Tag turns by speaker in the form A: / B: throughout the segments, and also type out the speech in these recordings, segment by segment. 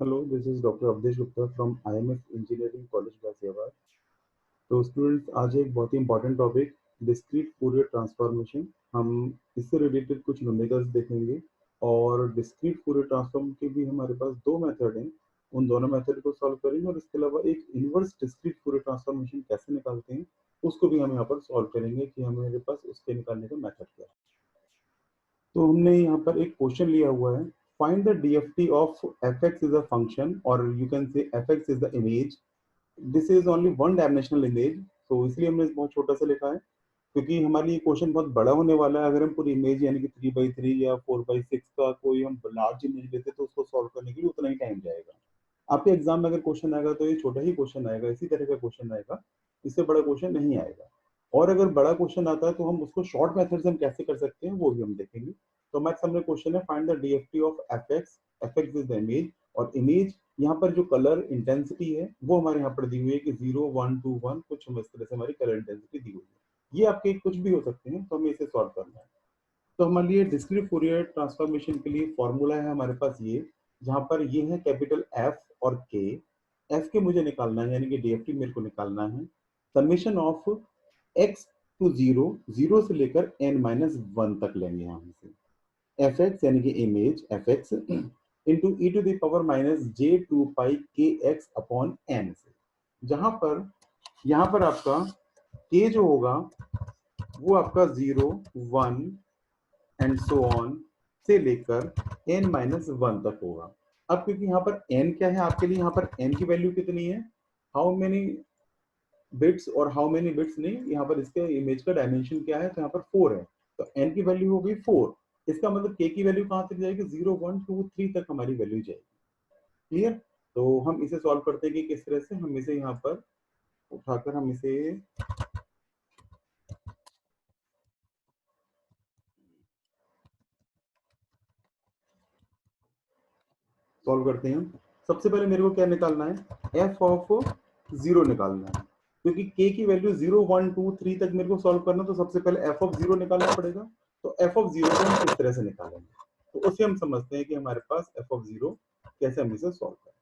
A: Hello, this is doctor Awadhesh Gupta from IMS engineering college Ghaziabad. तो students, आज एक बहुत ही important topic discrete Fourier transformation. हम इससे रिलेटेड कुछ न्यूमेरिकल्स देखेंगे और डिस्क्रीट फूरियर ट्रांसफॉर्म के भी हमारे पास दो मेथड हैं। उन दोनों मेथड को सॉल्व करेंगे और इसके अलावा एक इनवर्स डिस्क्रीट फूरियर ट्रांसफॉर्मेशन कैसे निकालते हैं उसको भी हम यहाँ पर सॉल्व करेंगे कि हमारे पास उसके निकालने का मेथड क्या है। तो हमने यहाँ पर एक क्वेश्चन लिया हुआ है, find the DFT of F x is a function और you can say F x is the image. This is only one dimensional image, तो इसलिए हमने बहुत छोटा सा लिखा है क्योंकि हमारे लिए क्वेश्चन बहुत बड़ा होने वाला है। अगर हम पूरी इमेज यानी कि 3x3 या 4x6 का कोई हम लार्ज इमेज लेते तो उसको सॉल्व करने के लिए उतना ही टाइम जाएगा। आपके एग्जाम में अगर क्वेश्चन आएगा तो ये छोटा ही क्वेश्चन आएगा, इसी तरह का क्वेश्चन आएगा, इससे बड़ा क्वेश्चन नहीं आएगा। और अगर बड़ा क्वेश्चन आता है तो हम उसको शॉर्ट मेथड से हम कैसे कर सकते हैं वो भी हम देखेंगे। तो हमारे सामने क्वेश्चन है, find the DFT of F x is the image. और इमेज यहाँ पर जो कलर इंटेंसिटी है वो हमारे यहाँ पर दी हुई है कि 0 1 2 1, कुछ हम इस तरह से हमारी कलर इंटेंसिटी दी हुई है। ये आपके कुछ भी हो सकते हैं, तो हमें इसे सॉल्व करना है। तो हमारे लिए डिस्क्रीट फूरियर ट्रांसफॉर्मेशन के लिए फॉर्मूला है हमारे पास ये, जहां पर ये है कैपिटल एफ और के। एफ के मुझे निकालना है यानी कि डीएफटी मेरे को निकालना है, summation of x to zero, zero से लेकर एन माइनस वन तक लेंगे हम इसे। एफ एक्स यानी कि image F X into E to the power minus J two pi K X upon N से, जहां पर यहाँ पर आपका के जो होगा वो आपका 0 1 एंड सो ऑन से लेकर n माइनस वन तक होगा। अब क्योंकि यहाँ पर n क्या है आपके लिए, यहाँ पर n की वैल्यू कितनी है, हाउ मेनी बिट्स, और हाउ मेनी बिट्स नहीं, यहाँ पर इसके इमेज का डायमेंशन क्या है, तो यहाँ पर 4 है, तो n की वैल्यू हो गई 4। इसका मतलब k की वैल्यू कहाँ तक जाएगी, 0 1 2 3 तक हमारी वैल्यू जाएगी। क्लियर? तो हम इसे सॉल्व करते हैं कि किस तरह से। हम इसे यहाँ पर उठाकर हम इसे सॉल्व करते हैं। सबसे पहले मेरे को क्या निकालना है, एफ ऑफ जीरो निकालना है, क्योंकि के की वैल्यू 0 1 2 3 तक मेरे को सॉल्व करना, तो सबसे पहले एफ ऑफ जीरो निकालना पड़ेगा। तो एफ ऑफ जीरो को हम किस तरह से निकालेंगे, तो उसे हम समझते हैं कि हमारे पास एफ ऑफ जीरो कैसे हम इसे सॉल्व करें।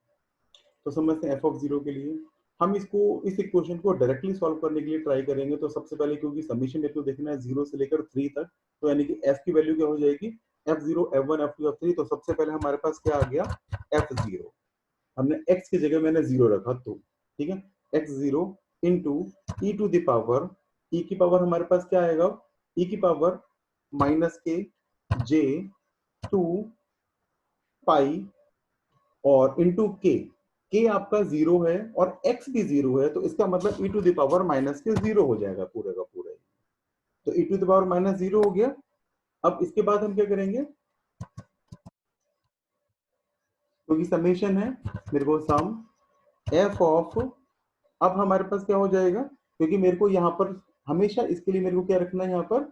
A: तो समझते हैं एफ ऑफ जीरो के लिए हम इसको, इस इक्वेशन को डायरेक्टली सॉल्व करने के लिए ट्राई करेंगे। तो सबसे पहले क्योंकि समीशन मेरे को देखना है 0 से लेकर 3 तक, तो यानी कि एफ की वैल्यू क्या हो जाएगी, f0 f1 f2 f3। तो सबसे पहले हमारे पास क्या आ गया, f0। हमने x की जगह मैंने 0 रखा, तो ठीक है, x0 into E to the power, E की पावर हमारे पास क्या आएगा, ई की पावर माइनस के जे टू पाई और इंटू के आपका 0 है और x भी 0 है, तो इसका मतलब e to the power minus k 0 हो जाएगा पूरे का पूरा। तो e to the power minus 0 हो गया। अब इसके बाद हम क्या करेंगे, क्योंकि समेशन है मेरे को सम f ऑफ, अब हमारे पास क्या हो जाएगा, क्योंकि मेरे को यहाँ पर हमेशा इसके लिए मेरे को क्या रखना है, यहाँ पर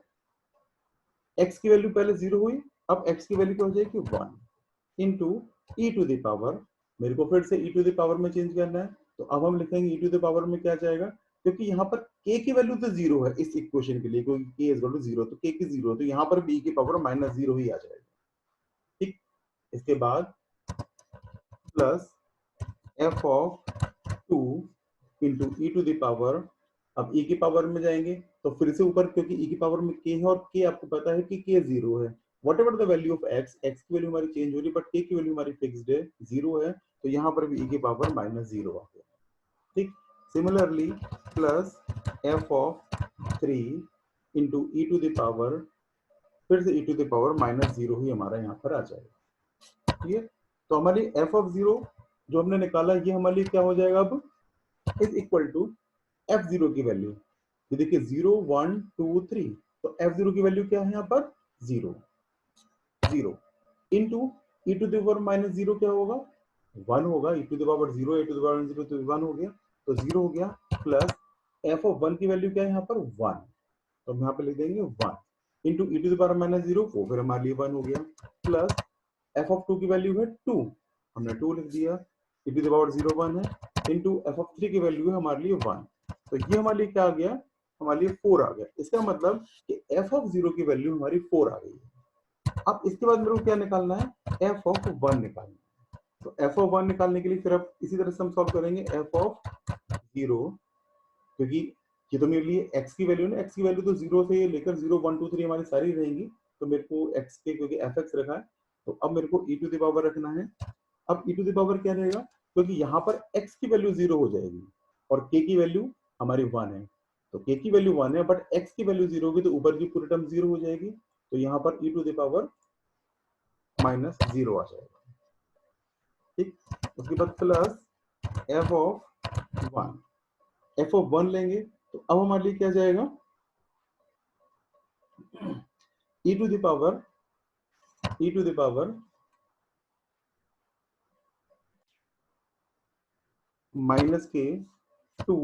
A: x की वैल्यू पहले 0 हुई, अब x की वैल्यू क्या हो जाएगी 1 into E to the power, मेरे को फिर से ई टू द पावर में चेंज करना है। तो अब हम लिखेंगे ई टू द पावर में क्या जाएगा, क्योंकि यहाँ पर k की वैल्यू तो 0 है इस इक्वेशन के लिए, क्योंकि k इज इक्वल टू 0, तो k की 0, तो यहाँ पर b की पावर माइनस 0 ही आ जाएगा। ठीक, इसके बाद plus f of 2 into E to the power, अब e की पावर में जाएंगे तो फिर से ऊपर, क्योंकि e की पावर में k है और k आपको पता है कि k 0 है। whatever the value of x, x की वैल्यू हमारी चेंज हो रही है बट k की वैल्यू हमारी फिक्स्ड है, 0 है, तो यहाँ पर भी e की पावर माइनस 0 आ गया। ठीक, similarly plus f of 3 into E to the power, फिर से e to the power minus 0 ही हमारा यहाँ पर आ जाएगा। ठीक है, तो हमारी f ऑफ 0 जो हमने निकाला ये हमारे लिए क्या हो जाएगा, अब इज इक्वल टू f0 की वैल्यू, ये देखिए 0 1 2 3, तो f0 की वैल्यू क्या है यहाँ पर 0 0 into E to the power minus 0 क्या होगा 1 होगा, E to the power 0 E to the power 0 तो 1 हो गया, तो 0 हो गया, प्लस एफ ऑफ 1 की वैल्यू क्या है यहाँ पर 1, तो हम यहाँ पे लिख देंगे 1 into E to the power minus 0, वो फिर हमारे लिए 1 हो गया, प्लस एफ ऑफ 2 की वैल्यू है 2, हमने 2 लिख दिया, ई टू दावर 0 1 है, इंटू एफ ऑफ 3 की वैल्यू है हमारे लिए 1, तो ये हमारे लिए क्या आ गया, हमारे लिए 4 आ गया। इसका मतलब कि एफ ऑफ 0 की वैल्यू हमारी 4 आ गई है। अब इसके बाद मेरे को क्या निकालना है, एफ ऑफ 1 निकालना है। तो एफ ऑफ वन निकालने के लिए फिर अब इसी तरह से हम सॉल्व करेंगे एफ ऑफ जीरो, क्योंकि ये तो मेरे लिए x की वैल्यू ना, x की वैल्यू तो जीरो से लेकर 0 1 2 3 हमारी सारी रहेंगी, तो मेरे को x के क्योंकि एफ एक्स रखा है तो अब मेरे को e टू द पावर रखना है। अब e टू द पावर क्या रहेगा, क्योंकि यहाँ पर x की वैल्यू जीरो हो जाएगी और k की वैल्यू हमारी वन है, तो k की वैल्यू वन है बट x की वैल्यू जीरो होगी तो ऊपर की पूरी टर्म जीरो हो जाएगी, तो यहाँ पर e to the power minus zero आ जाएगा। ठीक, उसके बाद plus F of one, F of one लेंगे तो अब हमारे लिए क्या जाएगा, e to the power minus K two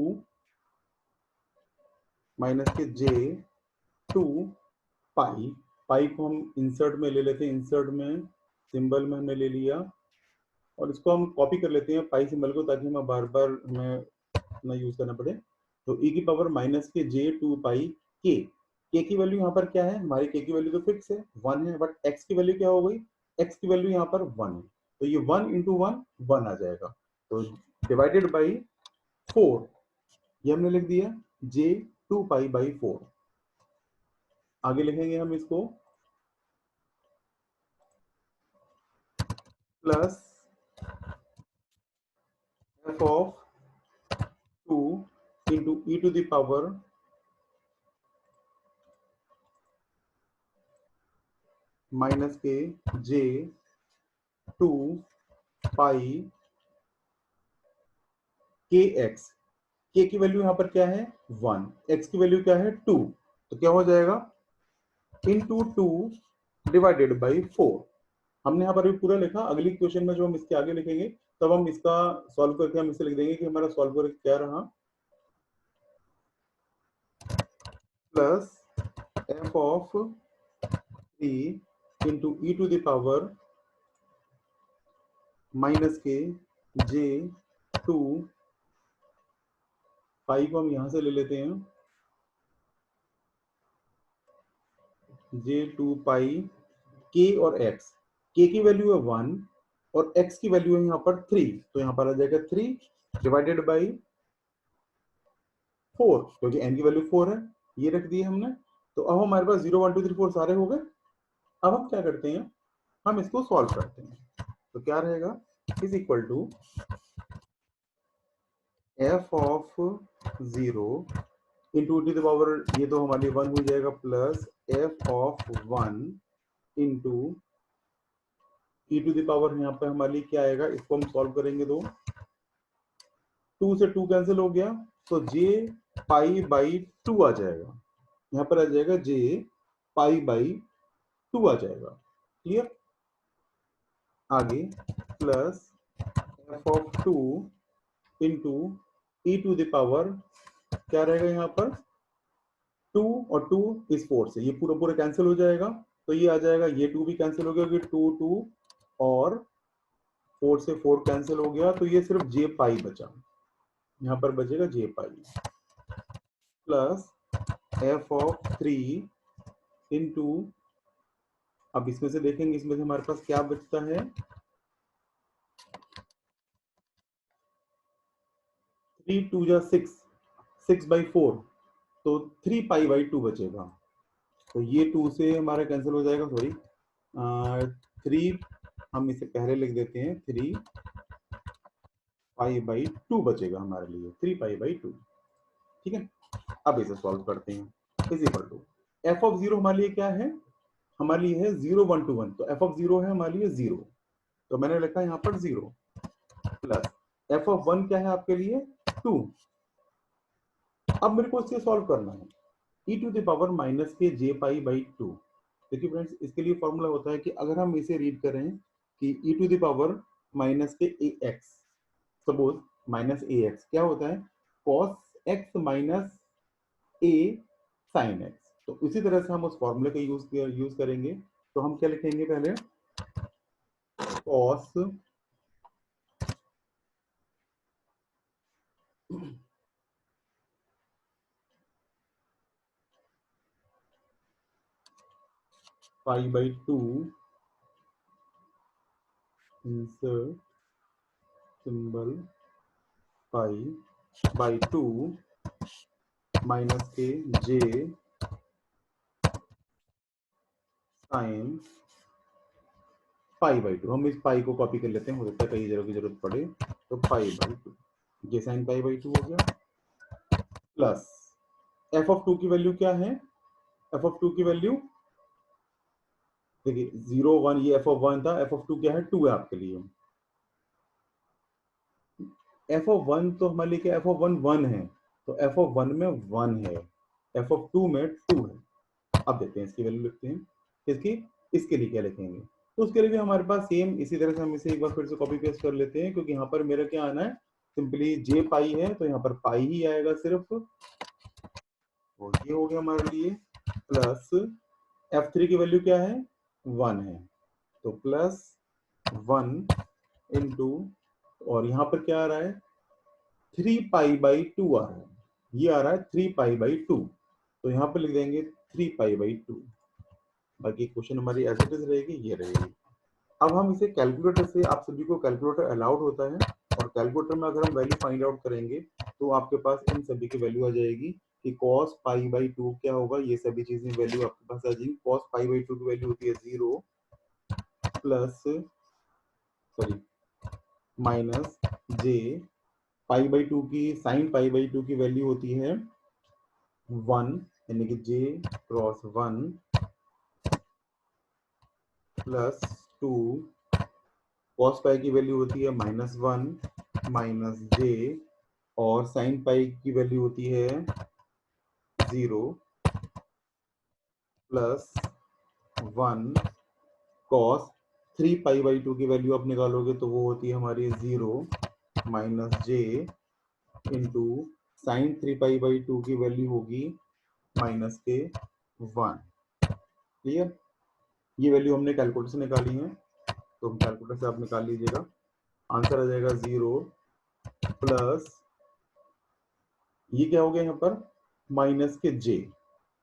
A: minus के जे टू पाई, पाई को हम इंसर्ट में ले लेते हैं, इंसर्ट में सिंबल में हमने ले लिया और इसको हम कॉपी कर लेते हैं पाई सिंबल को, ताकि हमें बार बार हमें ना यूज करना पड़े। तो e की पावर माइनस के जे टू पाई के की वैल्यू यहाँ पर क्या है, हमारी के की वैल्यू तो फिक्स है वन है, बट x की वैल्यू क्या हो गई, x की वैल्यू यहाँ पर वन है, तो ये वन इंटू वन वन आ जाएगा, तो डिवाइडेड बाई फोर, ये हमने लिख दिया j two pi by four. आगे लिखेंगे हम इसको plus F of two into E to the power minus के जे टू पाई के एक्स, के की वैल्यू यहाँ पर क्या है वन, एक्स की वैल्यू क्या है टू, तो क्या हो जाएगा into two divided by four. हमने यहाँ पर भी पूरा लिखा, अगली क्वेश्चन में जो हम इसके आगे लिखेंगे तब हम इसका सॉल्व करके हम इसे लिख देंगे कि हमारा सॉल्व करके क्या रहा, plus F of three into E to the power minus के जे टू पाई को हम यहां से ले लेते हैं, जे टू पाई के और एक्स, के की वैल्यू है वन और एक्स की वैल्यू है यहाँ पर थ्री, तो यहाँ पर आ जाएगा थ्री डिवाइडेड बाई फोर, क्योंकि एन की वैल्यू फोर है, ये रख दिए हमने। तो अब हमारे पास zero one two three four सारे हो गए। अब हम क्या करते हैं, हम इसको सॉल्व करते हैं, तो क्या रहेगा is equal to f of zero into t power, ये तो हमारी वन हो जाएगा, plus F of one into E to the power, यहाँ पे हमारे लिए क्या आएगा, इसको हम सॉल्व करेंगे तो टू से टू कैंसिल हो गया, तो जे पाई बाई टू आ जाएगा, यहाँ पर आ जाएगा जे पाई बाई टू आ जाएगा। क्लियर, आगे plus F of two into E to the power, क्या रहेगा यहाँ पर टू और टू इस फोर से ये पूरा पूरा कैंसिल हो जाएगा, तो ये आ जाएगा, ये टू भी कैंसिल हो गया, टू टू और फोर से फोर कैंसिल हो गया, तो ये सिर्फ जे पाई बचा, यहाँ पर बचेगा J pi plus F of three into, अब इसमें से देखेंगे इसमें से हमारे पास क्या बचता है, थ्री टू जा सिक्स, सिक्स बाई फोर, तो थ्री पाई बाई टू बचेगा, तो ये टू से हमारा कैंसिल हो जाएगा, सॉरी थ्री हम इसे पहले लिख देते हैं, थ्री पाई बाई टू बचेगा हमारे लिए, थ्री पाई बाई टू। ठीक है, अब इसे सॉल्व करते हैं, is equal to f of zero हमारे लिए क्या है, हमारे लिए है जीरो वन टू वन, तो एफ ऑफ जीरो है हमारे लिए जीरो, तो मैंने लिखा यहाँ पर zero, plus F of one क्या है आपके लिए टू। अब मेरे को इसे सॉल्व करना है, ई टू द पावर माइनस के जे पाई बाई टू। देखिए फ्रेंड्स, इसके लिए फॉर्मूला होता है कि अगर हम इसे रीड करें कि ई टू द पावर माइनस के ए एक्स, सपोज माइनस ए एक्स क्या होता है, कॉस एक्स माइनस ए साइन एक्स, तो उसी तरह से हम उस फॉर्मूले का यूज करेंगे, तो हम क्या लिखेंगे पहले, cos pi by two insert symbol pi by 2 minus के जे साइन पाई बाई 2। हम इस पाई को कॉपी कर लेते हैं, हो सकता है कहीं जगह की जरूरत पड़े, तो pi by 2, J sine pi by 2 हो गया, प्लस एफ ऑफ 2 की वैल्यू क्या है? एफ ऑफ 2 की वैल्यू देखिए 0 1, ये एफ ऑफ 1 था, एफ ऑफ 2 क्या है? 2 है आपके लिए। एफ ऑफ 1 तो हमारे लिए क्या, एफ ऑफ 1 1 है, तो एफ ऑफ 1 में 1 है, एफ ऑफ 2 में 2 है। अब देखते हैं इसकी वैल्यू लिखते हैं, इसकी इसके लिए क्या लिखेंगे, तो उसके लिए भी हमारे पास सेम इसी तरह से हम इसे एक बार फिर से कॉपी पेस्ट कर लेते हैं, क्योंकि यहाँ पर मेरा क्या आना है, सिंपली जे पाई है, तो यहाँ पर पाई ही आएगा सिर्फ, और ये हो गया हमारे लिए, प्लस f3 की वैल्यू क्या है? 1 है, तो प्लस 1 इंटू, और यहाँ पर क्या आ रहा है? 3 पाई बाई 2 आ रहा है, ये आ रहा है 3 पाई बाई 2, तो यहाँ पर लिख देंगे 3 पाई बाई 2। बाकी क्वेश्चन हमारी एज इट इज रहेगी, ये रहेगी। अब हम इसे कैलकुलेटर से, आप सभी को कैलकुलेटर अलाउड होता है, और कैलकुलेटर में अगर हम वैल्यू फाइंड आउट करेंगे तो आपके पास इन सभी की वैल्यू आ जाएगी कि cos पाई बाई 2 क्या होगा, ये सभी चीजें वैल्यू आपके पास आ जाएगी। cos पाई बाई 2 की वैल्यू होती है 0 plus sorry minus J pi by 2 की, साइन पाई बाई 2 की वैल्यू होती है 1, यानी कि जे क्रॉस 1 प्लस 2, cos पाई की वैल्यू होती है -1 माइनस जे, और साइन पाई की वैल्यू होती है 0 प्लस 1 cos 3 पाई बाई 2 की वैल्यू आप निकालोगे तो वो होती है हमारी 0 minus J into sine 3 pi by 2 की वैल्यू होगी माइनस के 1। क्लियर? ये वैल्यू हमने कैलकुलेटर से निकाली है, तो हम कैलकुलेटर से आप निकाल लीजिएगा, आंसर आ जाएगा 0 प्लस, ये क्या हो गया यहाँ पर, माइनस के जे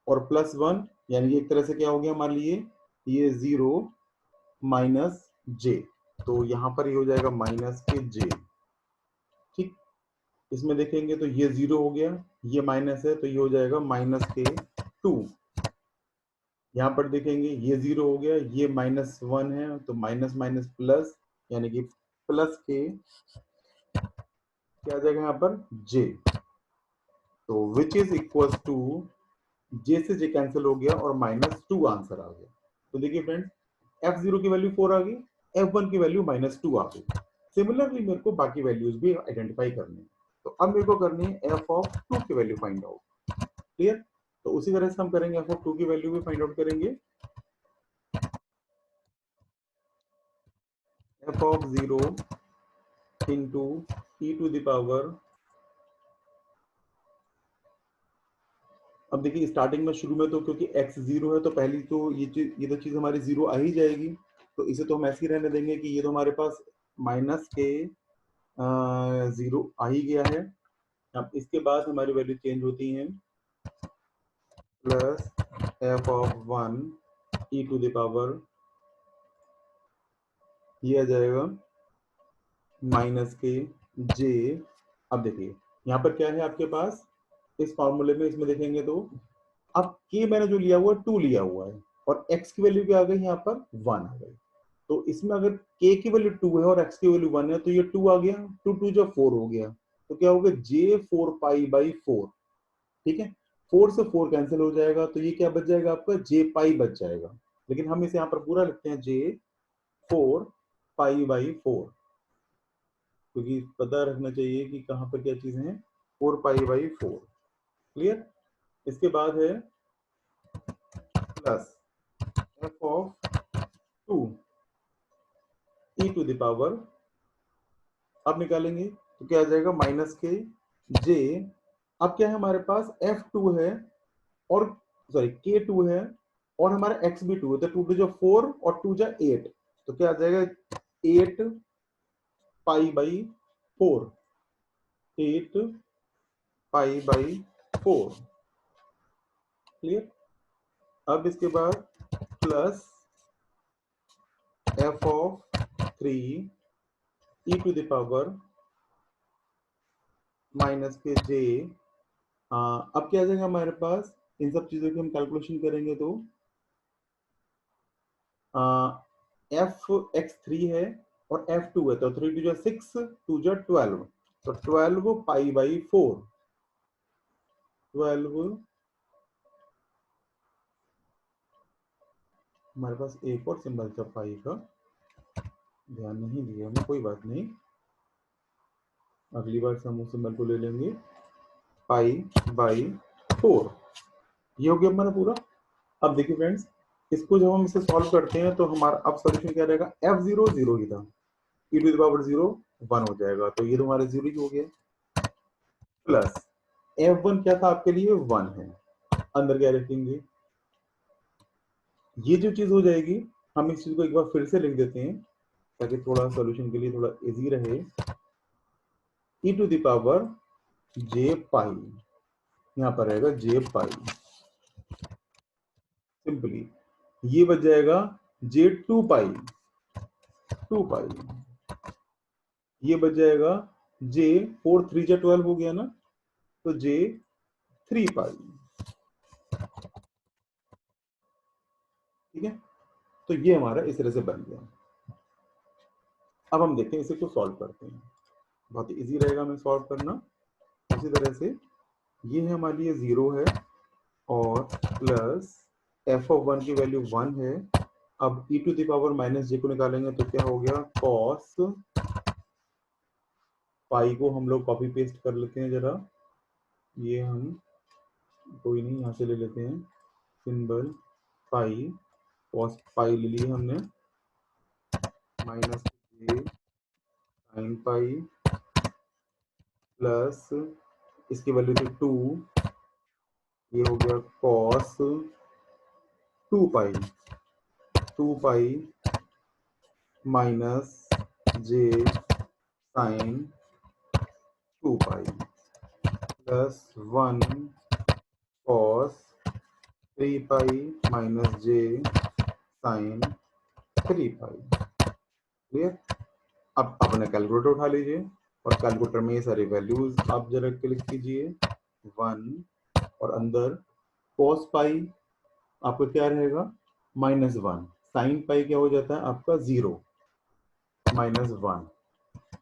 A: और प्लस 1, यानी एक तरह से क्या हो गया हमारे लिए, ये 0 माइनस जे, तो यहाँ पर ये हो जाएगा माइनस के जे। ठीक, इसमें देखेंगे तो ये 0 हो गया, ये माइनस है, तो ये हो जाएगा माइनस के 2। यहाँ पर देखेंगे ये 0 हो गया, ये -1 है, तो माइनस माइनस प्लस, यानी कि प्लस के क्या आ जाएगा यहाँ पर, जे, तो विच इज इक्वल टू, जे से जे कैंसिल हो गया और -2 आंसर आ गया। तो देखिए फ्रेंड्स, f0 की वैल्यू 4 आ गई, f1 की वैल्यू -2 आ गई। सिमिलरली मेरे को बाकी वैल्यूज भी आइडेंटिफाई करनी है, तो अब मेरे को करनी है f ऑफ 2 की वैल्यू फाइंड आउट। क्लियर? तो उसी तरह से हम करेंगे, f ऑफ 2 की वैल्यू भी फाइंड आउट करेंगे। f of 0 into e to the power, अब देखिए स्टार्टिंग में शुरू में तो क्योंकि x 0 है, तो पहली तो ये तो चीज हमारी 0 आ ही जाएगी, तो इसे तो हम ऐसे ही रहने देंगे कि ये तो हमारे पास माइनस के 0 आ ही गया है। अब इसके बाद हमारी वैल्यू चेंज होती है, plus f of 1 e to the power, ये आ जाएगा माइनस के j। अब देखिए यहाँ पर क्या है आपके पास, इस फॉर्मूले में इसमें देखेंगे तो अब k मैंने जो लिया हुआ है 2 लिया हुआ है, और x की वैल्यू क्या आ गई यहाँ पर 1 आ गई, तो इसमें अगर k की वैल्यू 2 है और x की वैल्यू 1 है, तो ये 2 आ गया, 2 2 जो 4 हो गया, तो क्या होगा j 4 पाई बाई 4। ठीक है, 4 से 4 कैंसिल हो जाएगा, तो ये क्या बच जाएगा आपका, j पाई बच जाएगा, लेकिन हम इसे यहाँ पर पूरा लिखते हैं j 4 पाई बाई 4, क्योंकि पता रखना चाहिए कि कहाँ पर क्या चीजें हैं, 4 पाई बाई 4। क्लियर? इसके बाद है plus f of 2 e to the power, अब निकालेंगे तो क्या आ जाएगा माइनस के j। अब क्या है हमारे पास f2 है, और सॉरी k2 है, और हमारा x भी 2 है, तो 2 टू जो 4 और 2 जा 8, तो क्या आ जाएगा 8 pi by 4, 8 pi by 4। Clear? अब इसके बाद plus f of 3 e to the power, minus के जे। अब क्या आ जाएगा हमारे पास, इन सब चीजों की हम कैलकुलेशन करेंगे तो एफ एक्स थ्री है और एफ टू है, तो थ्री टू जा सिक्स, टू जा 12, तो 12 पाई बाई 4, 12। हमारे पास एक और सिंबल था पाई का, ध्यान नहीं दिया हमने, कोई बात नहीं, अगली बार से हम उस सिंबल को ले लेंगे। पाई बाई 4, ये हो गया हमारा पूरा। अब देखिए फ्रेंड्स, इसको जब हम इसे सॉल्व करते हैं तो हमारा अब सॉल्यूशन क्या रहेगा, एफ जीरो जीरो ही था, ई टू द पावर जीरो 1 हो जाएगा, तो ये तो हमारा जीरो ही हो गया। प्लस एफ वन क्या था आपके लिए, 1 है, अंदर क्या रखेंगे, ये जो चीज हो जाएगी, हम इस चीज को एक बार फिर से लिख देते हैं ताकि थोड़ा सॉल्यूशन के लिए थोड़ा इजी रहे। ई टू द पावर जे पाई, यहाँ पर रहेगा जे पाई, सिंपली ये बच जाएगा जे टू पाई, टू पाई, ये बच जाएगा जे फोर थ्री जा 12 हो गया ना, तो जे थ्री पाई। ठीक है, तो ये हमारा इस तरह से बन गया। अब हम देखते हैं इसे को सॉल्व करते हैं, बहुत इजी रहेगा हमें सॉल्व करना। उसी तरह से ये है हमारे लिए जीरो है, और प्लस एफ ऑफ वन की वैल्यू 1 है। अब ई टू द पावर माइनस जे को निकालेंगे तो क्या हो गया, कॉस पाई को हम लोग कॉपी पेस्ट कर लेते हैं जरा, ये हम कोई नहीं यहाँ से ले लेते हैं सिंबल पाई, कॉस पाई ले लिए हमने, माइनस जे साइन पाई, प्लस इसकी वैल्यू थी 2, ये हो गया कॉस 2 पाई, 2 पाई माइनस जे साइन 2 पाई, प्लस 1 कॉस 3 पाई माइनस जे साइन 3 पाई। क्लियर। अब अपने कैलकुलेटर उठा लीजिए और कैलकुलेटर में ये सारी वैल्यूज आप जरा क्लिक कीजिए, 1 और अंदर कॉस पाई आपका क्या रहेगा, -1, साइन पाई क्या हो जाता है आपका 0, -1,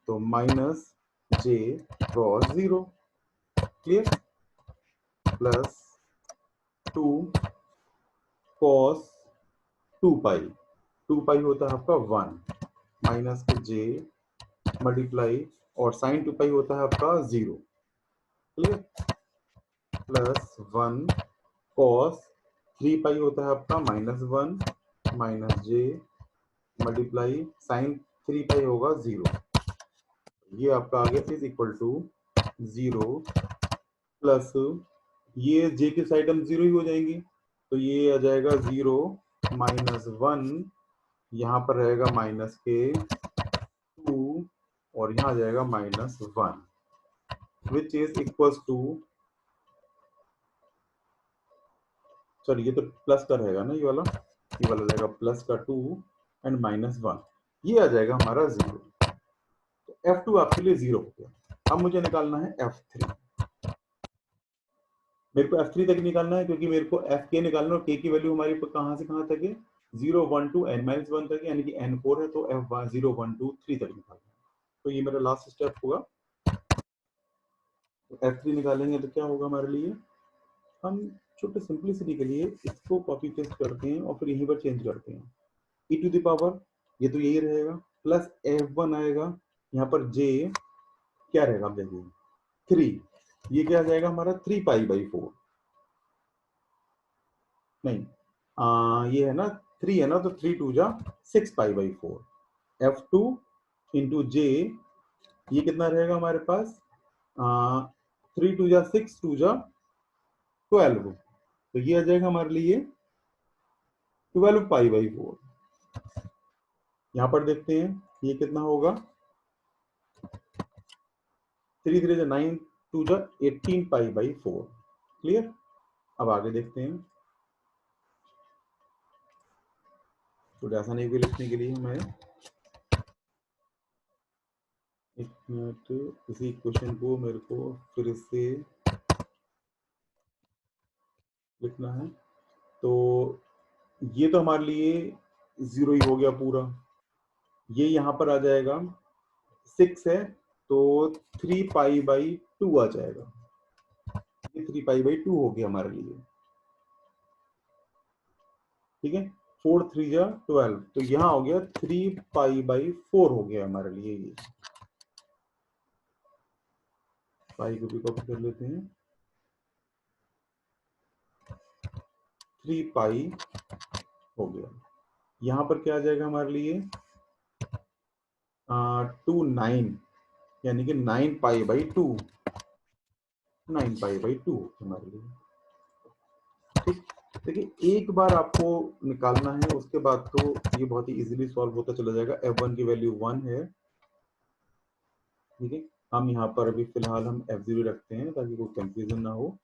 A: तो माइनस जे कॉस 0। क्लियर। प्लस 2 कॉस 2 पाई, 2 पाई होता है आपका 1, माइनस के जे मल्टीप्लाई, और साइन 2 पाई होता है आपका 0। क्लियर। प्लस 1 कॉस 3 पाई होता है आपका -1, माइनस जे मल्टीप्लाई साइन 3 पाई होगा 0, ये आपका आ गया इज इक्वल टू 0, प्लस ये जे की साइड हम 0 ही हो जाएंगी, तो ये आ जाएगा 0 -1, यहाँ पर रहेगा माइनस के 2, और यहाँ आ जाएगा -1, which is equals to, sorry ये तो प्लस का रहेगा ना, ये वाला रहेगा प्लस का 2 एंड -1, ये आ जाएगा हमारा 0। तो F2 आपके लिए 0 हो गया। अब मुझे निकालना है F3, मेरे को F3 तक निकालना है क्योंकि मेरे को एफ के निकालना, और के की वैल्यू हमारी कहाँ से कहाँ तक है, 0 1 2 n-1 तक है, यानी कि n4 है, तो F 0 1 2 3 तक निकालना है, तो ये मेरा लास्ट स्टेप होगा। तो F3 निकालेंगे तो क्या होगा हमारे लिए, हम छोटे सिंपलिसिटी के लिए इसको कॉपी पेस्ट करते हैं और फिर यहीं पर चेंज करते हैं, ई टू द पावर ये तो यही रहेगा, प्लस F1 आएगा, यहाँ पर J क्या रहेगा आप देखिए 3, ये क्या आ जाएगा हमारा 3 पाई बाई 4, नहीं ये है ना 3 है ना, तो 3 टू जा 6 पाई बाई 4, F2 इंटू जे, ये कितना रहेगा हमारे पास, 3 टू जा 6, टू जा 12, तो ये आ जाएगा हमारे लिए 12 पाई बाई 4। यहाँ पर देखते हैं ये कितना होगा, 3 3 जा 9, टू जा 18 पाई बाई 4। क्लियर। अब आगे देखते हैं, थोड़ा आसानी को लिखने के लिए मैं एक मिनट, इसी क्वेश्चन को मेरे को फिर से लिखना है। तो ये तो हमारे लिए 0 ही हो गया पूरा। ये यहाँ पर आ जाएगा 6 है तो 3π/2 आ जाएगा। ये 3π/2 हो गया हमारे लिए, ठीक है। 4 3 जा 12, तो यहाँ हो गया 3π/4 हो गया हमारे लिए। ये पाई को भी कॉपी कर लेते हैं। 3π हो गया। यहाँ पर क्या आ जाएगा हमारे लिए 9, यानी कि 9π/2, 9π/2 हमारे लिए, ठीक। देखिए एक बार आपको निकालना है, उसके बाद तो ये बहुत ही इजीली सॉल्व होता चला जाएगा। f1 की वैल्यू 1 है, ठीक है। हम यहाँ पर अभी फिलहाल हम f0 रखते हैं ताकि कोई कंफ्यूजन ना हो।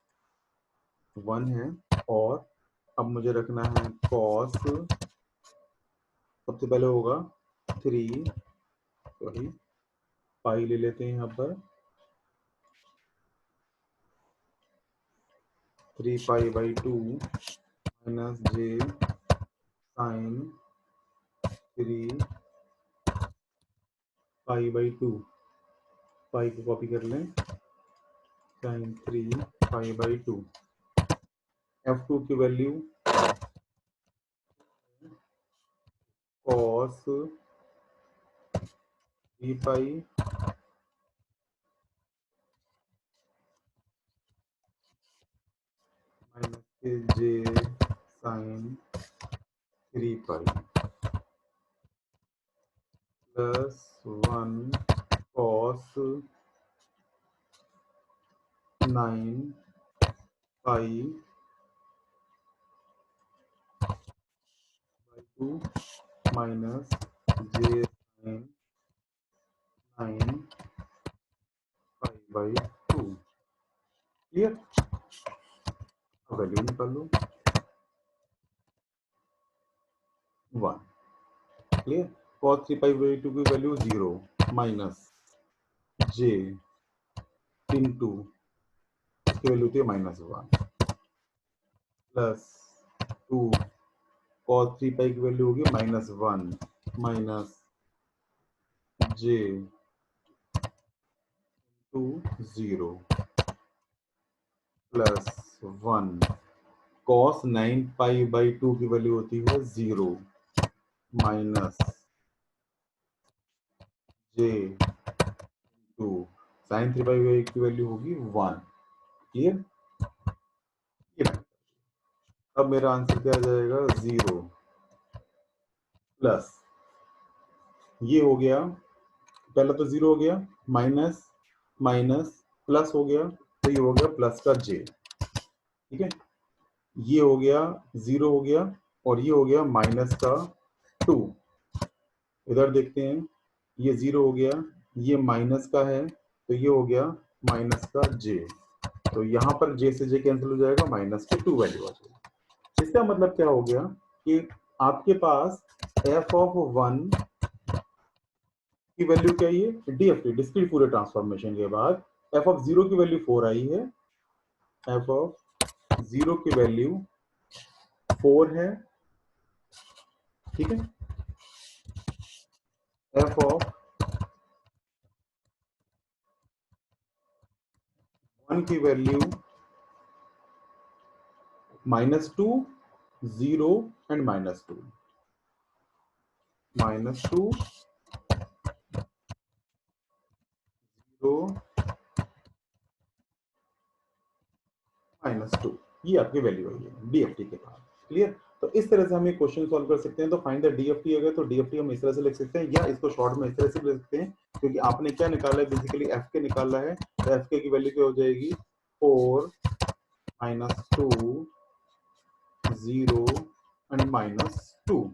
A: 1 है, और अब मुझे रखना है cos, सबसे पहले होगा 3, सॉरी पाई ले लेते हैं यहाँ पर 3π/2 माइनस j साइन 3π/2, पाई को कॉपी कर लें, साइन 3π/2। f2 की value cos 3π minus j sine 3π plus 1 cos 9π/2 minus j sine 9π/2। Clear? अब वैल्यू निकाल लो 1। क्लियर? cos 3π/2 की वैल्यू 0 माइनस j इंटू इसकी वैल्यू होती है -1 प्लस 2 cos 3π की वैल्यू होगी -1 minus j two 0 plus 1 cos 9π/2 की वैल्यू होती है 0 माइनस j टू साइन 3π की वैल्यू होगी 1। क्लियर? अब मेरा आंसर क्या आ जाएगा 0 प्लस ये हो गया, पहला तो 0 हो गया, माइनस माइनस प्लस हो गया, तो ये हो गया प्लस का j, ठीक है। ये हो गया 0 हो गया, और ये हो गया माइनस का 2। इधर देखते हैं, ये 0 हो गया, ये माइनस का है, तो ये हो गया माइनस का j। तो यहाँ पर j से j कैंसिल हो जाएगा, माइनस के 2 वैल्यू आ जाएगी। इसका मतलब क्या हो गया कि आपके पास f(1) की वैल्यू क्या है, DFT डिस्क्रीट फूरियर ट्रांसफॉर्मेशन के बाद f(0) की वैल्यू 4 आई है, f(0) की वैल्यू 4 है, ठीक है। f(1) की वैल्यू -2 0 एंड -2 -2 0 -2, ये आपकी वैल्यू है DFT के बाद। क्लियर? तो इस तरह से हम एक क्वेश्चन सॉल्व कर सकते हैं। तो फाइंड द DFT अगर, तो DFT हम इस तरह से लिख सकते हैं, या इसको शॉर्ट में इस तरह से लिख सकते हैं, क्योंकि आपने क्या निकाला है, बेसिकली FK निकाला है, तो FK की वैल्यू क्या हो जाएगी 4 -2 0 एंड -2।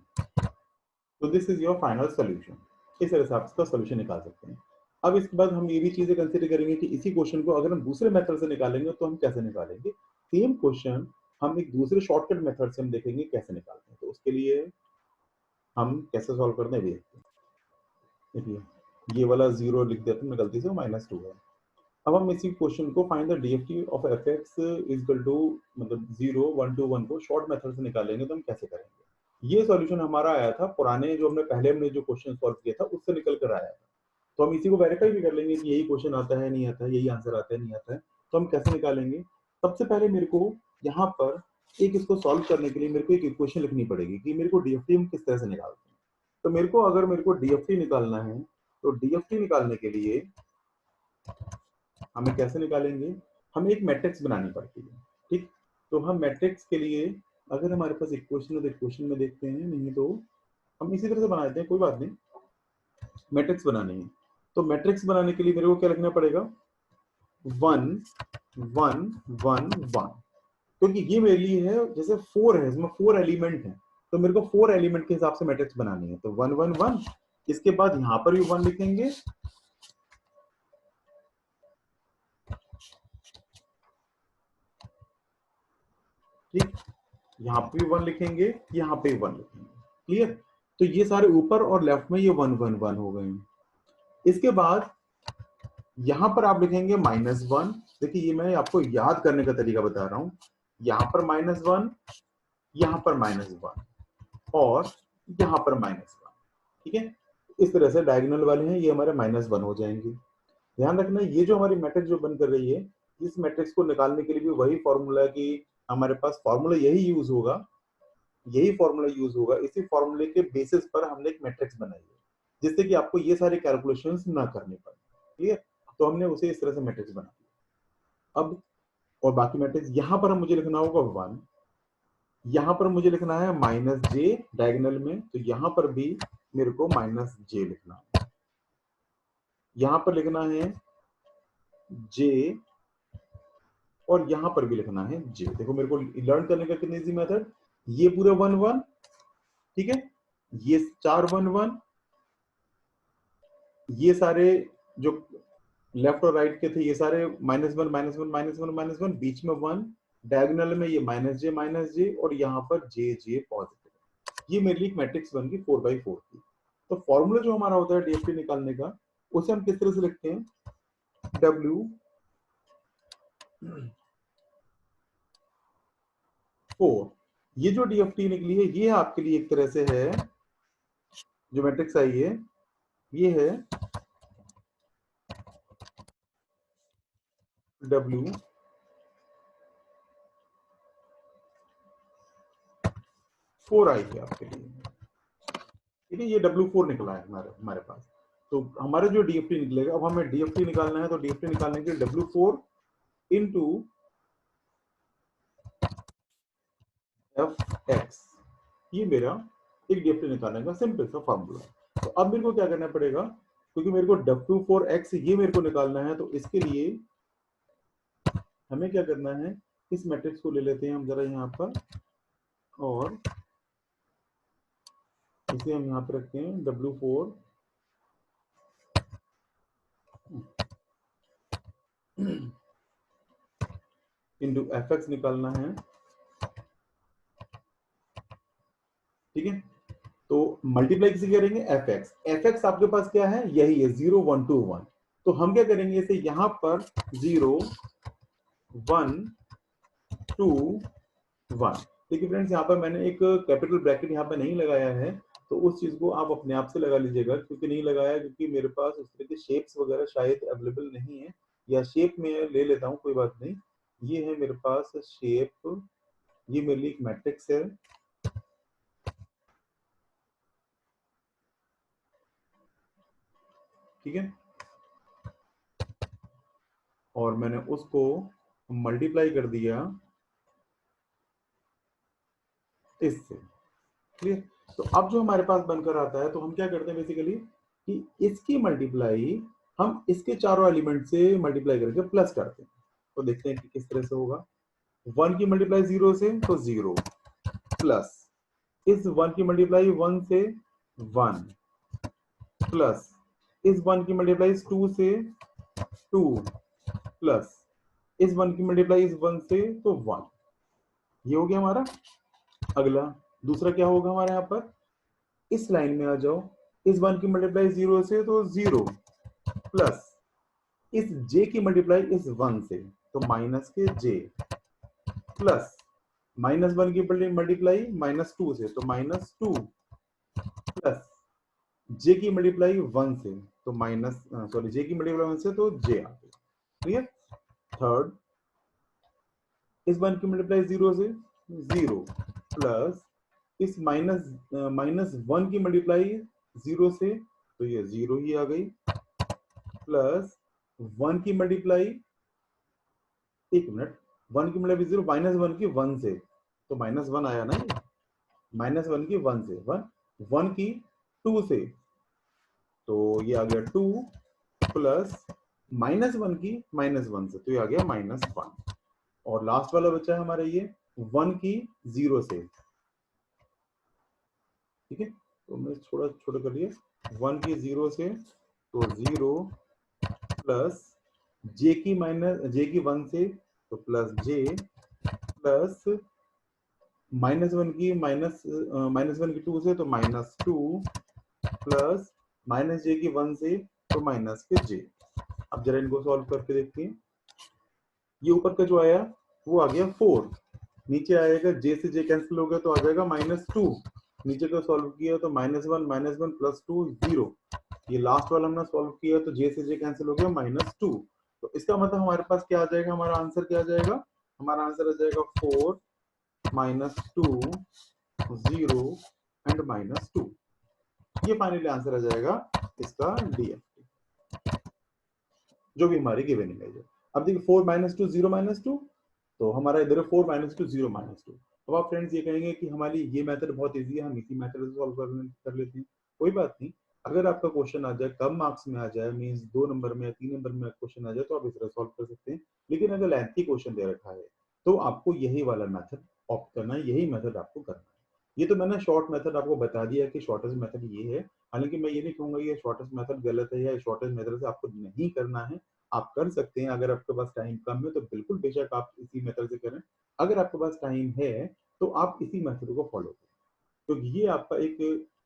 A: तो this is your final solution. इस तरह से आप इसका सोल्यूशन निकाल सकते हैं। अब इसके बाद हम ये भी चीजें कंसीडर करेंगे कि इसी क्वेश्चन को अगर हम दूसरे मेथड से निकालेंगे तो हम कैसे निकालेंगे। सेम क्वेश्चन हम एक दूसरे शॉर्टकट मेथड से हम देखेंगे कैसे निकालते हैं। तो उसके लिए हम कैसे सॉल्व करते हैं देखते हैं। देखिए ये वाला 0 लिख दिया था मैं गलती से, -2 है। अब हम इसी क्वेश्चन को find the DFT of F x is equal to मतलब 0 1 2 1 को शॉर्ट मेथड से निकालेंगे तो हम कैसे करेंगे। ये सॉल्यूशन हमारा आया था पुराने जो हमने जो क्वेश्चन सॉल्व किया था उससे निकल कर आया था। तो हम इसी को वेरीफाई भी कर लेंगे कि यही क्वेश्चन आता है नहीं आता है, यही आंसर आता है नहीं आता है। तो हम कैसे निकालेंगे, सबसे पहले मेरे को यहाँ पर एक इसको सॉल्व करने के लिए मेरे को एक इक्वेशन लिखनी पड़ेगी कि मेरे को डीएफटी हम किस तरह से निकालते हैं। तो मेरे को डीएफटी निकालना है, तो डीएफटी निकालने के लिए हमें कैसे निकालेंगे, हमें एक मैट्रिक्स बनानी पड़ती है। ठीक, तो हम मैट्रिक्स के लिए अगर हमारे पास इक्वेशन है तो इक्वेशन में देखते हैं, नहीं तो हम इसी तरह से बना देते हैं, कोई बात नहीं। मैट्रिक्स बनानी है तो मैट्रिक्स बनाने के लिए मेरे को क्या लिखना पड़ेगा, 1 1 1 1, क्योंकि ये मेरे लिए है जैसे 4 है, इसमें 4 एलिमेंट है, तो मेरे को 4 एलिमेंट के हिसाब से मैट्रिक्स बनानी है। तो 1 1 1, इसके बाद यहां पर भी 1 लिखेंगे, ठीक, यहाँ पे भी 1 लिखेंगे, यहाँ पे भी 1 लिखेंगे। क्लियर, तो ये सारे ऊपर और लेफ्ट में ये 1 1 1 हो गए। इसके बाद यहां पर आप लिखेंगे -1। देखिए ये मैं आपको याद करने का तरीका बता रहा हूं, यहां पर -1, यहां पर -1 और यहां पर -1। ठीक है, इस तरह से डायगोनल वाले हैं ये हमारे -1 हो जाएंगे। ध्यान रखना ये जो हमारी मैट्रिक्स जो बन कर रही है, इस मैट्रिक्स को निकालने के लिए भी वही फॉर्मूला की हमारे पास फॉर्मूला यही यूज होगा, यही फॉर्मूला यूज होगा। इसी फॉर्मूले के बेसिस पर हमने एक मैट्रिक्स बनाई है जिससे कि आपको ये सारे कैलकुलेशंस ना करनी पड़े। क्लियर, तो हमने उसे इस तरह से मैट्रिक्स बना दिया। अब और बाकी मैट्रिक्स यहां पर मुझे लिखना होगा 1, यहां पर मुझे लिखना है -j डायगोनल में, तो यहां पर भी मेरे को -j लिखना है, यहां पर लिखना है j और यहां पर भी लिखना है j। देखो मेरे को लर्न करने का कितनी इजी मेथड, ये पूरे 1 1, ठीक है, ये 4 1 1, ये सारे जो लेफ्ट और राइट के थे ये सारे -1 -1 -1 -1, बीच में 1, डायगोनल में ये -j और यहाँ पर j पॉजिटिव। ये मेरे लिए एक मैट्रिक्स बन गई 4x4 की। तो फॉर्मूला जो हमारा होता है डीएफटी निकालने का, उसे हम किस तरह से लिखते हैं, W 4। ये जो डीएफटी निकली है ये आपके लिए एक तरह से है, जो मैट्रिक्स आई है ये है W 4i है आपके लिए। ठीक है, ये W4 निकला है हमारे हमारे पास। तो हमारा जो डीएफटी निकलेगा, अब हमें डीएफटी निकालना है, तो डीएफटी निकालने के लिए W4 इंटू एफ एक्स, ये मेरा एक डीएफटी निकालने का सिंपल सा फॉर्मूला। तो अब मेरे को क्या करना पड़ेगा, क्योंकि मेरे को W4x ये मेरे को निकालना है, तो इसके लिए हमें क्या करना है, इस मैट्रिक्स को ले लेते हैं हम जरा यहाँ पर, और इसे हम यहाँ पे रखते हैं W4 इंटू एफ एक्स निकालना है। ठीक है, तो मल्टीप्लाई किसे करेंगे, एफ एक्स। एफ एक्स आपके पास क्या है, यही है 0 1 2 1। तो हम क्या करेंगे, इसे यहां पर 0 1 2 1। देखिए फ्रेंड्स, यहाँ पर मैंने एक कैपिटल ब्रैकेट यहाँ पे नहीं लगाया है, तो उस चीज को आप अपने आप से लगा लीजिएगा, क्योंकि नहीं लगाया क्योंकि मेरे पास उस तरह के शेप्स वगैरह शायद अवेलेबल नहीं है, या शेप में ले लेता हूँ, कोई बात नहीं। ये है मेरे पास शेप, ये मेरे लिए एक मैट्रिक्स है। ठीक है, और मैंने उसको मल्टीप्लाई कर दिया इससे। क्लियर, तो अब जो हमारे पास बनकर आता है, तो हम क्या करते हैं बेसिकली कि इसकी मल्टीप्लाई हम इसके चारों एलिमेंट से मल्टीप्लाई करके प्लस करते हैं। तो देखते हैं कि किस तरह से होगा। 1 की मल्टीप्लाई 0 से तो 0, प्लस इस 1 की मल्टीप्लाई 1 से 1, प्लस इस 1 की मल्टीप्लाई 2 से 2, प्लस इस 1 की मल्टीप्लाई इस 1 से तो 1। ये हो गया हमारा। अगला दूसरा क्या होगा हमारे यहाँ पर, इस लाइन में आ जाओ, इस 1 की मल्टीप्लाई 0 से तो 0 प्लस इस j की मल्टीप्लाई इस 1 से तो माइनस के j प्लस -1 की मल्टीप्लाई -2 से तो -2 प्लस j की मल्टीप्लाई 1 से तो j की मल्टीप्लाई 1 से तो j आ गई। क्लियर। थर्ड, इस 1 की मल्टीप्लाई 0 से 0 प्लस इस -1 की मल्टीप्लाई 0 से तो ये 0 ही आ गई प्लस 1 की मल्टीप्लाई, एक मिनट, 1 की मल्टीप्लाई 0 -1 की 1 से तो -1 आया ना, ये -1 की 1 से 1 की 2 से तो ये आ गया 2 प्लस -1 की -1 से तो ये आ गया -1 और लास्ट वाला बचा है हमारा ये 1 की 0 से। ठीक है, तो मैं थोड़ा छोटा कर लिया, 1 की 0 से तो 0 प्लस j की 1 से तो प्लस j प्लस -1 की -1 की 2 से तो -2 प्लस -j की 1 से तो माइनस के j। अब जरा इनको सॉल्व करके देखते हैं। ये ऊपर का जो आया वो आ गया 4, नीचे आएगा j से j कैंसिल हो गया तो आ जाएगा -2, नीचे का सॉल्व किया तो -1 प्लस 2 0, ये लास्ट वाला हमने सॉल्व किया तो j से j कैंसिल हो गया -2, तो इसका मतलब हमारे पास क्या आ जाएगा, हमारा आंसर क्या आ जाएगा, हमारा आंसर आ जाएगा 4 -2 0 एंड -2। ये फाइनली आंसर आ जाएगा इसका DFT, जो भी हमारी गिवन इमेज है। अब देखिए 4 -2 0 -2 तो हमारा इधर 4 -2 0 -2। अब आप फ्रेंड्स ये कहेंगे कि हमारी ये मेथड बहुत इजी है, हम इसी मेथड से सॉल्व कर लेते हैं। कोई बात नहीं, अगर आपका क्वेश्चन आ जाए कम मार्क्स में आ जाए, मींस 2 नंबर में या 3 नंबर में क्वेश्चन आ जाए तो आप इस तरह सॉल्व कर सकते हैं। लेकिन अगर लेंथी क्वेश्चन दे रखा है तो आपको यही वाला मेथड ऑप्ट करना है, यही मेथड आपको करना है। ये तो मैंने शॉर्ट मेथड आपको बता दिया कि शॉर्टेस्ट मेथड ये है, हालांकि मैं ये नहीं कहूंगा ये शॉर्टेस्ट मेथड गलत है या शॉर्टेस्ट मेथड से आपको नहीं करना है, आप कर सकते हैं। अगर आपके पास टाइम कम है तो बिल्कुल बेशक आप इसी मेथड से करें, अगर आपके पास टाइम है तो आप इसी मेथड को फॉलो करें, क्योंकि ये आपका एक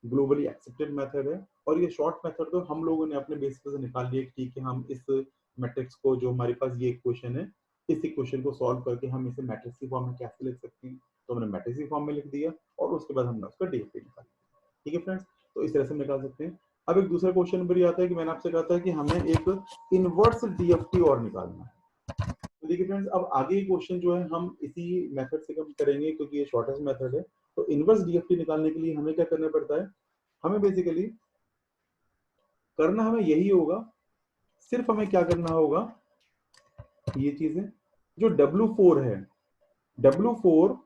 A: ग्लोबली एक्सेप्टेड मेथड है। और ये शॉर्ट मेथड तो हम लोगों ने अपने बेसिस से निकाल लिया कि ठीक है, हम इस मैट्रिक्स को, जो हमारे पास ये इक्वेशन है, इस इक्वेशन को सॉल्व करके हम इसे मैट्रिक्स की फॉर्म में कैसे लिख सकते हैं, तो हमने मैट्रिक्स की फॉर्म में लिख दिया और उसके बाद हमने उसका डीएफटी निकाल दिया। ठीक है फ्रेंड्स, तो इस तरह से हम निकाल सकते हैं। अब एक दूसरा क्वेश्चन नंबर ये आता है कि मैंने आपसे कहा था कि हमें एक इनवर्स डीएफटी और निकालना है। तो देखिए फ्रेंड्स, अब आगे क्वेश्चन जो है हम इसी मेथड से हम करेंगे क्योंकि ये शॉर्टेस्ट मेथड है। तो इनवर्स डीएफटी निकालने के लिए हमें क्या करना पड़ता है, हमें बेसिकली करना हमें यही होगा, सिर्फ हमें क्या करना होगा, ये चीजें जो W4 है, W4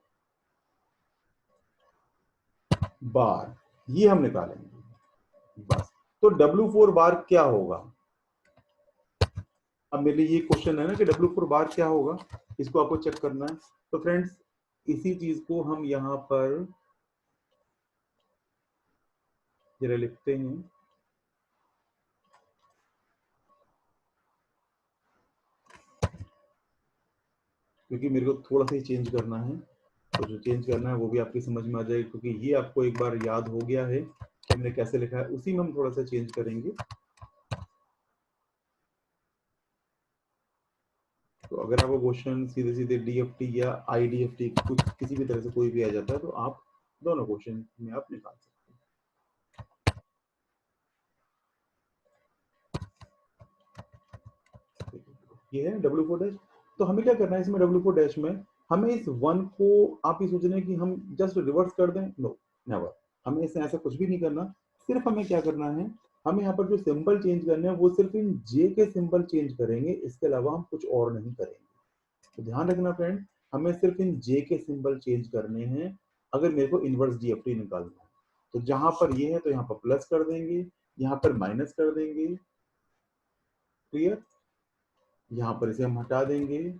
A: बार, ये हम निकालेंगे बस। तो W4 बार क्या होगा, अब मेरे लिए ये क्वेश्चन है ना कि W4 बार क्या होगा, इसको आपको चेक करना है। तो फ्रेंड्स इसी चीज को हम यहां पर जरा लिखते हैं, क्योंकि मेरे को थोड़ा सा चेंज करना है, तो जो चेंज करना है वो भी आपकी समझ में आ जाएगी, क्योंकि ये आपको एक बार याद हो गया है कि हमने कैसे लिखा है, उसी में हम थोड़ा सा चेंज करेंगे। तो अगर आपको क्वेश्चन सीधे सीधे डीएफटी या आईडीएफटी कुछ किसी भी तरह से कोई भी आ जाता है तो आप दोनों क्वेश्चन में आप निकाल सकते हैं। ये है W4 डैश। तो हमें क्या करना है इसमें W4 डैश में, हमें इस 1 को, आप ये सोच रहे हैं कि हम जस्ट रिवर्स कर दें, नो नेवर, हमें इसमें ऐसा कुछ भी नहीं करना। सिर्फ हमें क्या करना है, हमें यहाँ पर जो सिंबल चेंज करने हैं वो सिर्फ इन जे के सिंबल चेंज करेंगे, इसके अलावा हम कुछ और नहीं करेंगे। तो ध्यान रखना फ्रेंड, हमें सिर्फ इन जे के सिंबल चेंज करने हैं अगर मेरे को इनवर्स डीएफटी निकालना है। तो जहां पर ये है तो यहाँ पर प्लस कर देंगे, यहाँ पर माइनस कर देंगे, क्लियर, यहाँ पर इसे हम हटा देंगे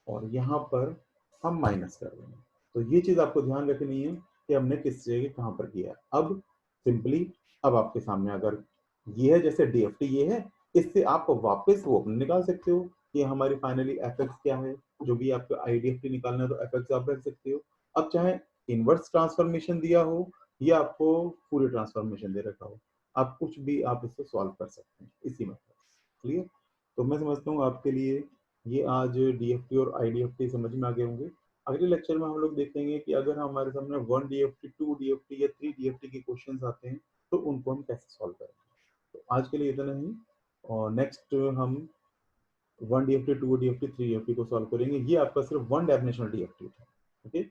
A: और यहाँ पर हम माइनस कर देंगे। तो ये चीज आपको ध्यान रखनी है कि हमने किस जगह कहाँ पर किया। अब सिंपली, अब आपके सामने अगर ये है, जैसे डीएफटी ये है, इससे आप वापस वो अपने निकाल सकते हो कि हमारी फाइनली एफएक्स क्या है, जो भी आपको आईडीएफटी निकालना है तो एफएक्स आप रख सकते हो। अब चाहे इनवर्स ट्रांसफॉर्मेशन दिया हो या आपको पूरे ट्रांसफॉर्मेशन दे रखा हो, आप कुछ भी आप इससे सॉल्व कर सकते हैं इसी मेथड से। क्लियर? तो मैं समझता हूँ आपके लिए ये आज डीएफटी और आईडीएफटी समझ में आ गए होंगे। अगले लेक्चर में हम लोग देखेंगे कि अगर हमारे सामने 1 डीएफटी, 2 डीएफटी या 3 डीएफटी के क्वेश्चंस आते हैं तो उनको हम कैसे सॉल्व करेंगे। तो आज के लिए इतना ही, और नेक्स्ट हम 1 डीएफटी, 2 डीएफटी, 3 डीएफटी को सॉल्व करेंगे। ये आपका सिर्फ वन डायमेंशनल डीएफटी था। ओके।